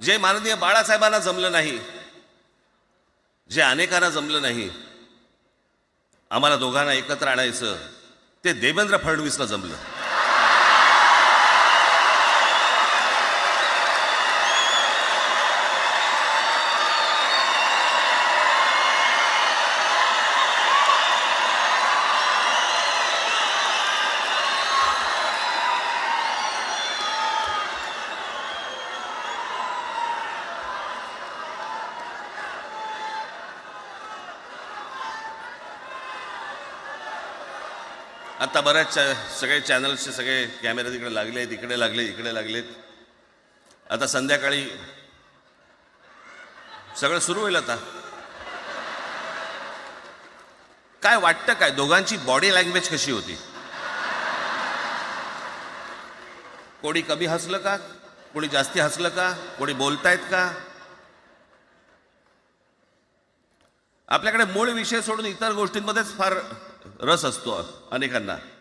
जे माननीय बाळासाहेबांना जमलं नाही, जे अनेकांना जमलं नाही, आम्हाला दोघांना एकत्र आणायचं, ते देवेंद्र फडणवीसला जमलं. आता बऱ्याच सगळे चॅनल्सचे सगळे कॅमेरे तिकडे लागलेत, इकडे लागलेत. आता संध्याकाळी सगळं सुरू होईल. आता काय वाटतं, काय दोघांची बॉडी लँग्वेज कशी होती? कोणी कमी हसलं का? कोणी जास्ती हसलं का? कोणी बोलतायत का? आपल्याकडे मूळ विषय सोडून इतर गोष्टींमध्येच फार रस असतो अनेकांना.